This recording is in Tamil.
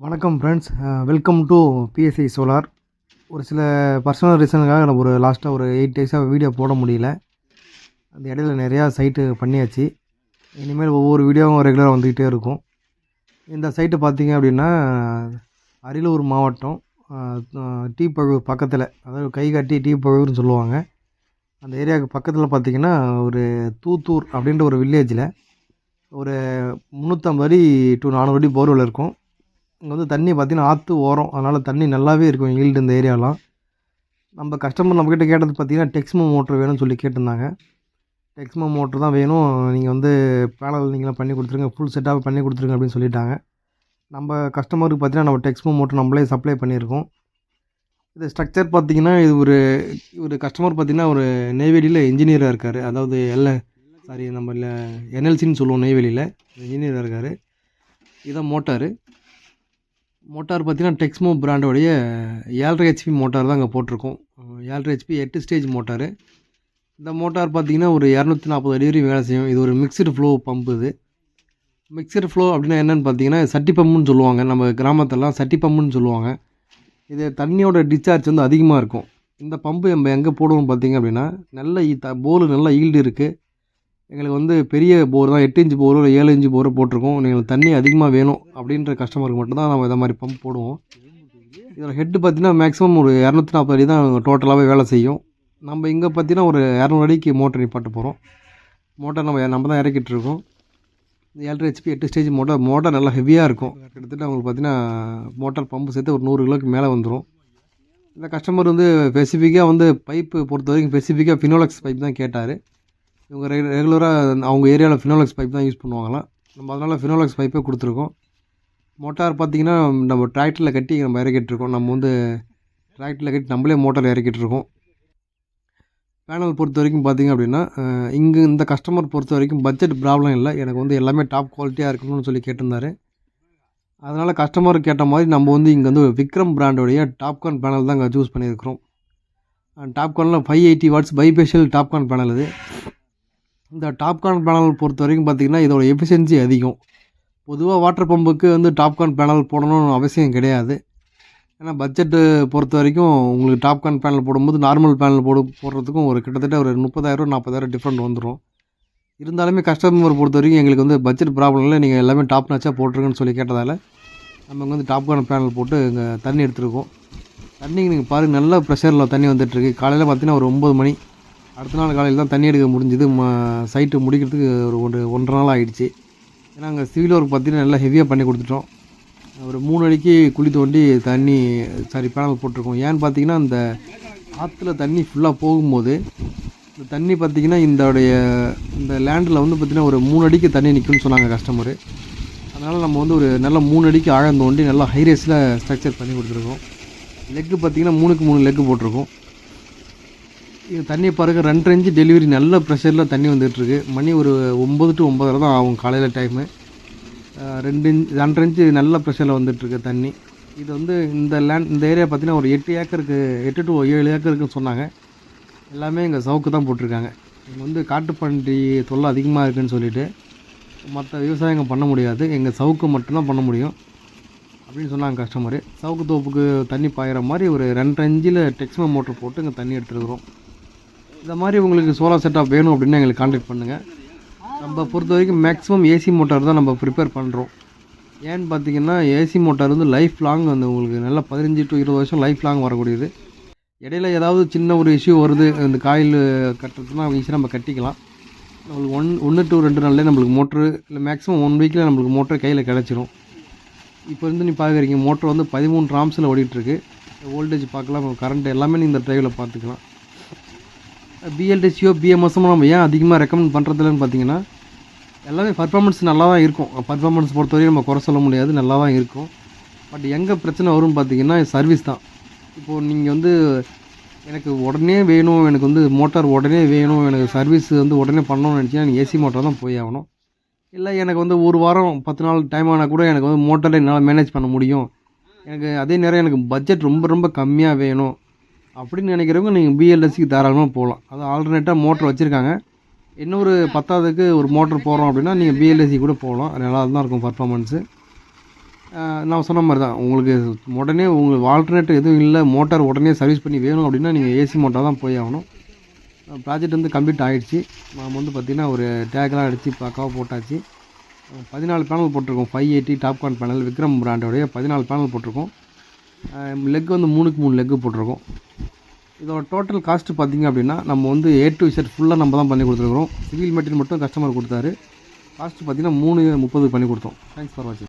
வணக்கம் friends, welcome to PSI solar. ஒரு சில பர்சனல் ரீசனுக்காக எனக்கு லாஸ்ட்டாக ஒரு 8 டேஸாக வீடியோ போட முடியல. அந்த இடையில நிறையா சைட்டு பண்ணியாச்சு. இனிமேல் ஒவ்வொரு வீடியோவும் ரெகுலராக வந்துக்கிட்டே இருக்கும். இந்த சைட்டு பார்த்தீங்க அப்படின்னா, அரியலூர் மாவட்டம் டீப்பழுவூர் பக்கத்தில், அதாவது கைகாட்டி டீப்பழுவூர்னு சொல்லுவாங்க. அந்த ஏரியாவுக்கு பக்கத்தில் பார்த்தீங்கன்னா, ஒரு தூத்தூர் அப்படின்ற ஒரு வில்லேஜில் ஒரு 350 அடி டு 400 அடி போர்வெல் இருக்கும். இங்கே வந்து தண்ணி பார்த்திங்கன்னா ஆற்று ஓரம், அதனால் தண்ணி நல்லாவே இருக்கும் ஈல்டு இந்த ஏரியாலாம். நம்ம கஸ்டமர் நம்மக்கிட்ட கேட்டது பார்த்திங்கன்னா டெக்ஸ்மோ மோட்ரு வேணும்னு சொல்லி கேட்டிருந்தாங்க. டெக்ஸ்மோ மோட்ரு தான் வேணும், நீங்கள் வந்து பேனல் நீங்களாம் பண்ணி கொடுத்துருங்க, ஃபுல் செட்டாக பண்ணி கொடுத்துருங்க அப்படின்னு சொல்லிட்டாங்க. நம்ம கஸ்டமருக்கு பார்த்திங்கன்னா நம்ம டெக்ஸ்மோ மோட்ரு நம்மளே சப்ளை பண்ணியிருக்கோம். இது ஸ்ட்ரக்சர் பார்த்திங்கன்னா இது ஒரு கஸ்டமர் பார்த்திங்கன்னா ஒரு நெய்வேலியில் இன்ஜினியராக இருக்கார். அதாவது நம்ம என்எல்சின்னு சொல்லுவோம், நெய்வேலியில் இன்ஜினியராக இருக்கார். இதான் மோட்டார் பார்த்திங்கன்னா டெக்ஸ்மோ பிராண்டோடைய 7.5 ஹெச்பி மோட்டார் தான் அங்கே போட்டிருக்கோம். 7.5 ஹெச்பி 8 ஸ்டேஜ் மோட்டார். இந்த மோட்டார் பார்த்திங்கன்னா ஒரு 240 அடி வரையும் வேலை செய்யும். இது ஒரு மிக்சடு ஃப்ளோ பம்பு. இது மிக்சடு ஃப்ளோ அப்படின்னா என்னென்னு பார்த்தீங்கன்னா சட்டி பம்புன்னு சொல்லுவாங்க, நம்ம கிராமத்திலலாம் சட்டி பம்புன்னு சொல்லுவாங்க. இது தண்ணியோட டிஸ்சார்ஜ் வந்து அதிகமாக இருக்கும். இந்த பம்பு நம்ம எங்கே போடுவோம் பார்த்திங்க அப்படின்னா, நல்ல போர் நல்லா ஈல்டு இருக்குது. எங்களுக்கு வந்து பெரிய போர் தான், 8 இன்ச்சு போரோ இல்லை 7 இன்ச்சு போரோ போட்டிருக்கோம். எங்களுக்கு தண்ணி அதிகமாக வேணும் அப்படின்ற கஸ்டமருக்கு மட்டும்தான் நம்ம இதை மாதிரி பம்ப் போடுவோம். இதோட ஹெட்டு பார்த்திங்கன்னா மேக்ஸிமம் ஒரு 240 அடி தான் டோட்டலாகவே வேலை செய்யும். நம்ம இங்கே பார்த்திங்கன்னா ஒரு 200 அடிக்கு மோட்டர் நிப்பாட்ட போகிறோம். மோட்டார் நம்ம தான் இறக்கிட்டுருக்கோம். இந்த 7.5 ஹெச்பி 8 ஸ்டேஜ் மோட்டார் நல்லா ஹெவியாக இருக்கும். கிட்டத்தட்ட அவங்களுக்கு பார்த்திங்கன்னா மோட்டார் பம்பு சேர்த்து ஒரு 100 கிலோக்கு மேலே வந்துடும். இந்த கஸ்டமர் வந்து ஸ்பெசிஃபிக்காக வந்து பைப்பு பொறுத்த வரைக்கும் ஸ்பெசிஃபிக்காக ஃபினோலெக்ஸ் பைப் தான் கேட்டார். இவங்க ரெகுலராக அவங்க ஏரியாவில் ஃபினோலெக்ஸ் பைப் தான் யூஸ் பண்ணுவாங்களாம். நம்ம அதனால் ஃபினோலெக்ஸ் பைப்பே கொடுத்துருக்கோம். மோட்டார் பார்த்திங்கன்னா நம்ம டிராக்டரில் கட்டி நம்ம இறக்கிட்டுருக்கோம். நம்ம வந்து டிராக்டரில் கட்டி நம்மளே மோட்டார் இறக்கிட்டுருக்கோம். பேனல் பொறுத்த வரைக்கும் பார்த்திங்க அப்படின்னா, இங்கே இந்த கஸ்டமர் பொறுத்த வரைக்கும் பட்ஜெட் ப்ராப்ளம் இல்லை. எனக்கு வந்து எல்லாமே டாப் குவாலிட்டியாக இருக்கணும்னு சொல்லி கேட்டிருந்தார். அதனால் கஸ்டமருக்கு கேட்ட மாதிரி நம்ம வந்து இங்கே வந்து விக்ரம் பிராண்டோடைய டாப்கான் பேனல் தான் இங்கே சூஸ் பண்ணியிருக்கிறோம். டாப்கானில் 580 வாட்ஸ் பைபேஷியல் டாப்கான் பேனல். இது இந்த டாப்கான் பேனல் பொறுத்த வரைக்கும் பார்த்திங்கன்னா இதோட எஃபிஷியன்சி அதிகம். பொதுவாக வாட்டர் பம்புக்கு வந்து டாப்கான் பேனல் போடணும்னு அவசியம் கிடையாது. ஏன்னா பட்ஜெட்டு பொறுத்த வரைக்கும் உங்களுக்கு டாப்கான் பேனல் போடும்போது நார்மல் பேனல் போடுறதுக்கும் ஒரு கிட்டத்தட்ட ஒரு 30,000 40,000 டிஃப்ரெண்ட் வந்துடும். இருந்தாலுமே கஸ்டமர் பொறுத்த வரைக்கும் எங்களுக்கு வந்து பட்ஜெட் ப்ராப்ளம் இல்லை, நீங்கள் எல்லாமே டாப் நாச்சாக போட்டிருக்குன்னு சொல்லி கேட்டதால் நம்ம இங்கே வந்து டாப்கான் பேனல் போட்டு இங்கே தண்ணி எடுத்துருக்கோம். தண்ணிக்கு நீங்கள் பாருங்கள், நல்ல ப்ரெஷரில் தண்ணி வந்துட்டுருக்கு. காலையில் பார்த்திங்கன்னா ஒரு 9 மணி, அடுத்த நாள் காலையில் தான் தண்ணி எடுக்க முடிஞ்சுது. சைட்டு முடிக்கிறதுக்கு ஒரு 1.5 நாள் ஆகிடுச்சு. ஏன்னா அங்கே சிவில் ஒர்க் பார்த்திங்கன்னா நல்லா ஹெவியாக பண்ணி கொடுத்துட்டோம். ஒரு 3 அடிக்கு குழி தோண்டி பேனல் போட்டிருக்கோம். ஏன்னு பார்த்திங்கன்னா இந்த ஆற்றுல தண்ணி ஃபுல்லாக போகும்போது இந்த தண்ணி பார்த்திங்கன்னா இந்த லேண்டில் வந்து பார்த்திங்கன்னா ஒரு 3 அடிக்கு தண்ணி நிற்கும்னு சொன்னாங்க கஸ்டமரு. அதனால் நம்ம வந்து ஒரு நல்ல 3 அடிக்கு ஆழம் தோண்டி நல்லா ஹைரேஸில் ஸ்ட்ரக்சர் பண்ணி கொடுத்துருக்கோம். லெக்கு பார்த்திங்கன்னா 3க்கு 3 லெக்கு போட்டிருக்கோம். இது தண்ணி பாருங்க, 2.5 இன்ச்சு டெலிவரி நல்ல ப்ரெஷரில் தண்ணி வந்துட்டுருக்கு. மணி ஒரு 9 to 9:30 தான் ஆகும் காலையில் டைமு. 2.5 இன்ச்சு நல்ல ப்ரெஷரில் வந்துட்டுருக்கு தண்ணி. இது வந்து இந்த ஏரியா பார்த்திங்கன்னா ஒரு 8 ஏக்கருக்கு 8 to 7 ஏக்கருக்குன்னு சொன்னாங்க. எல்லாமே இங்கே சவுக்கு தான் போட்டிருக்காங்க. இங்கே வந்து காட்டுப்பன்றி தொல்லை அதிகமாக இருக்குதுன்னு சொல்லிவிட்டு மற்ற விவசாயங்கள் பண்ண முடியாது, எங்கள் சவுக்கு மட்டும்தான் பண்ண முடியும் அப்படின்னு சொன்னாங்க கஸ்டமரு. சவுக்கு தோப்புக்கு தண்ணி பாயிற மாதிரி ஒரு 2.5 இன்ச்சில் டெக்ஸ்மோ மோட்டர் போட்டு இங்கே தண்ணி எடுத்துருக்குறோம். இந்த மாதிரி உங்களுக்கு சோலார் செட்டப் வேணும் அப்படின்னா எங்களுக்கு கான்டாக்ட் பண்ணுங்கள். நம்ம பொறுத்த வரைக்கும் மேக்ஸிமம் ஏசி மோட்டார் தான் நம்ம ப்ரிப்பேர் பண்ணுறோம். ஏன்னு பார்த்தீங்கன்னா ஏசி மோட்டார் வந்து லைஃப் லாங் வந்து உங்களுக்கு நல்லா 15 to 20 வருஷம் லைஃப் லாங் வரக்கூடியது. இடையில ஏதாவது சின்ன ஒரு இஷ்யூ வருது, இந்த காயில் கட்டுறதுனா ஈஸியாக நம்ம கட்டிக்கலாம். நம்மளுக்கு 1 to 2 நாள்லேயே நம்மளுக்கு மோட்ரு, இல்லை மேக்ஸிமம் 1 வீக்கில் நம்மளுக்கு மோட்டர் கையில் கிடச்சிரும். இப்போ வந்து நீ பார்க்குறீங்க மோட்டர் வந்து 13 ஆம்ஸில் ஓடிட்டுருக்கு. வோல்டேஜ் பார்க்கலாம், கரண்ட் எல்லாமே நீ இந்த ட்ரைவில் பார்த்துக்கலாம். பிஎல்டிசியோ பிஎம்எஸ்ஸோ நம்ம ஏன் அதிகமாக ரெக்கமெண்ட் பண்ணுறதுலன்னு பார்த்தீங்கன்னா, எல்லாமே பர்ஃபார்மன்ஸ் நல்லா தான் இருக்கும். பர்ஃபார்மன்ஸ் பொறுத்தவரைக்கும் நம்ம குறை சொல்ல முடியாது, நல்லா தான் இருக்கும். பட் எங்கே பிரச்சனை வரும்னு பார்த்தீங்கன்னா சர்வீஸ் தான். இப்போது நீங்கள் வந்து எனக்கு உடனே வேணும், எனக்கு வந்து மோட்டார் உடனே வேணும், எனக்கு சர்வீஸ் வந்து உடனே பண்ணணும்னு நினச்சிங்கன்னா நீங்கள் ஏசி மோட்டார் தான் போய் ஆகணும். இல்லை எனக்கு வந்து 1 வாரம் 10 நாள் டைம் ஆனால் கூட எனக்கு வந்து மோட்டரில் என்னால் மேனேஜ் பண்ண முடியும், எனக்கு அதே நேரம் எனக்கு பட்ஜெட் ரொம்ப ரொம்ப கம்மியாக வேணும் அப்படின்னு நினைக்கிறவங்க நீங்கள் பிஎல்எஸ்சிக்கு தாராளமாக போகலாம். அது ஆல்டர்னேட்டாக மோட்டர் வச்சுருக்காங்க. இன்னொரு 10ஆவதுக்கு ஒரு மோட்டர் போடுறோம் அப்படின்னா நீங்கள் பிஎல்எஸ்சி கூட போகலாம். நல்லா தான் இருக்கும் பர்ஃபார்மன்ஸு. நான் சொன்ன மாதிரி தான் உங்களுக்கு உடனே உங்களுக்கு ஆல்டர்னேட்டிவ் எதுவும் இல்லை, மோட்டார் உடனே சர்வீஸ் பண்ணி வேணும் அப்படின்னா நீங்கள் ஏசி மோட்டார் தான் போய் ஆகணும். ப்ராஜெக்ட் வந்து கம்ப்ளீட் ஆகிடுச்சு. நாம் வந்து பார்த்திங்கன்னா ஒரு டேக்லாம் அடித்து பக்காவாக போட்டாச்சு. 14 பேனல் போட்டிருக்கோம். 580 டாப்கான் பேனல், விக்ரம் பிராண்டோடைய 14 பேனல் போட்டிருக்கோம். லெக் வந்து 3க்கு 3 லெக்கு போட்டிருக்கோம். இதோட டோட்டல் காஸ்ட்டு பார்த்திங்க அப்படின்னா நம்ம வந்து A to Z ஃபுல்லாக நம்ம தான் பண்ணி கொடுத்துருக்குறோம். சிவில் மெட்டீரியல் மட்டும் கஸ்டமர் கொடுத்தாரு. காஸ்ட்டு பார்த்திங்கன்னா 330 பண்ணி கொடுத்தோம். தேங்க்ஸ் ஃபார் வாட்சிங்.